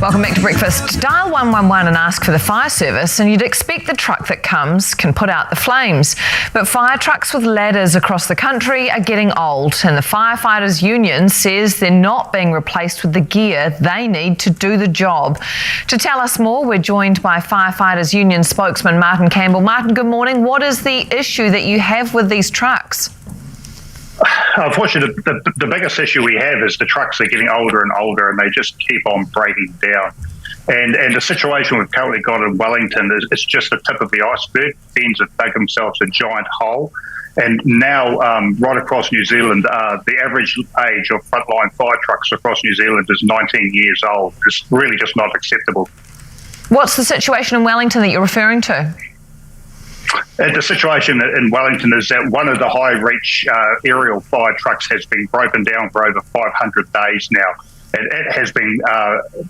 Welcome back to Breakfast. Dial 111 and ask for the fire service and you'd expect the truck that comes can put out the flames. But fire trucks with ladders across the country are getting old and the firefighters union says they're not being replaced with the gear they need to do the job. To tell us more, we're joined by firefighters union spokesman Martin Campbell. Martin, good morning. What is the issue that you have with these trucks? Unfortunately, the biggest issue we have is the trucks are getting older and older and they just keep on breaking down. And the situation we've currently got in Wellington is it's just the tip of the iceberg. Fens have dug themselves a giant hole. And now, right across New Zealand, the average age of frontline fire trucks across New Zealand is 19 years old. It's really just not acceptable. What's the situation in Wellington that you're referring to? The situation in Wellington is that one of the high-reach aerial fire trucks has been broken down for over 500 days now. It has been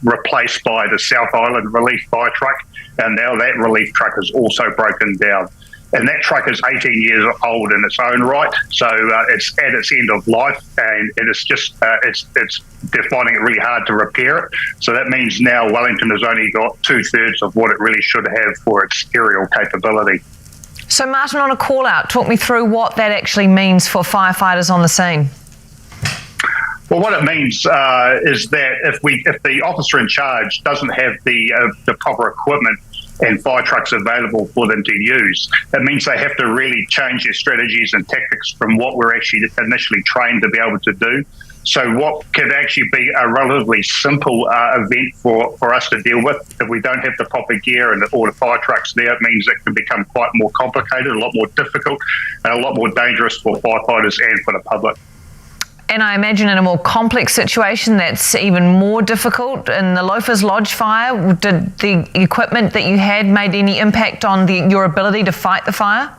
replaced by the South Island relief fire truck, and now that relief truck is also broken down. And that truck is 18 years old in its own right, so it's at its end of life, and it's just they're finding it really hard to repair it. So that means now Wellington has only got 2/3 of what it really should have for its aerial capability. So Martin, on a call out, talk me through what that actually means for firefighters on the scene. Well, what it means is that if the officer in charge doesn't have the proper equipment and fire trucks available for them to use, it means they have to really change their strategies and tactics from what we're actually initially trained to be able to do. So what could actually be a relatively simple event for us to deal with, if we don't have the proper gear and all the fire trucks there, it means it can become quite more complicated, a lot more difficult, and a lot more dangerous for firefighters and for the public. And I imagine in a more complex situation that's even more difficult. In the Loafers Lodge fire, did the equipment that you had made any impact on your ability to fight the fire?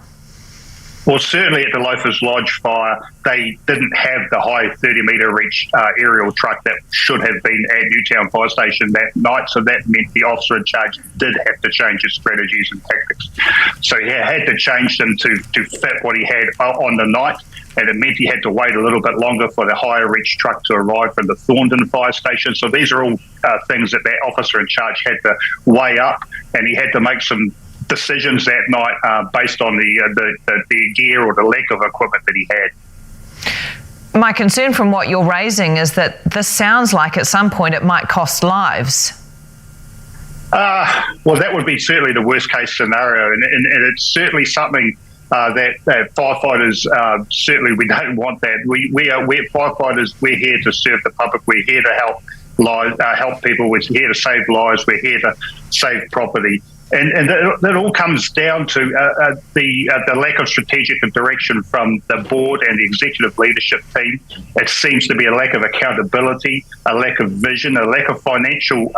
Well, certainly at the Loafers Lodge fire, they didn't have the high 30-metre reach aerial truck that should have been at Newtown Fire Station that night, so that meant the officer in charge did have to change his strategies and tactics. So he had to change them to fit what he had on the night, and it meant he had to wait a little bit longer for the higher reach truck to arrive from the Thorndon Fire Station. So these are all things that officer in charge had to weigh up, and he had to make some decisions that night based on the gear or the lack of equipment that he had. My concern from what you're raising is that this sounds like at some point it might cost lives. Well, that would be certainly the worst case scenario, and it's certainly something that firefighters, certainly we don't want that. We're firefighters, we're here to serve the public, we're here to help people, we're here to save lives, we're here to save property. And that all comes down to the lack of strategic direction from the board and the executive leadership team. It seems to be a lack of accountability, a lack of vision, a lack of financial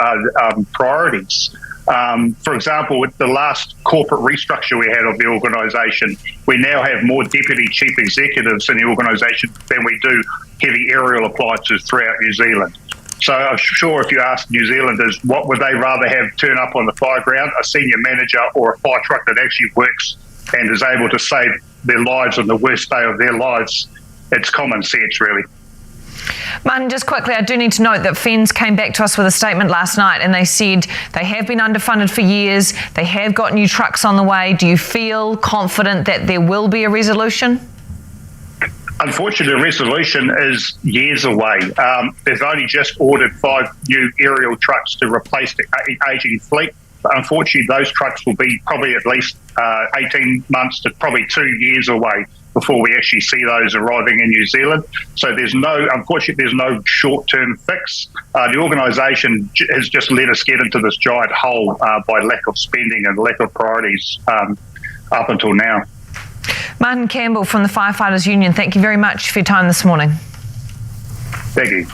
priorities. For example, with the last corporate restructure we had of the organisation, we now have more deputy chief executives in the organisation than we do heavy aerial appliances throughout New Zealand. So I'm sure if you ask New Zealanders what would they rather have turn up on the fire ground, a senior manager or a fire truck that actually works and is able to save their lives on the worst day of their lives, it's common sense really. Martin, just quickly, I do need to note that Fens came back to us with a statement last night and they said they have been underfunded for years, they have got new trucks on the way. Do you feel confident that there will be a resolution? Unfortunately, the resolution is years away. They've only just ordered 5 new aerial trucks to replace the ageing fleet. But unfortunately, those trucks will be probably at least 18 months to probably 2 years away before we actually see those arriving in New Zealand. So unfortunately, there's no short-term fix. The organisation has just let us get into this giant hole by lack of spending and lack of priorities up until now. Martin Campbell from the Firefighters Union, thank you very much for your time this morning. Thank you.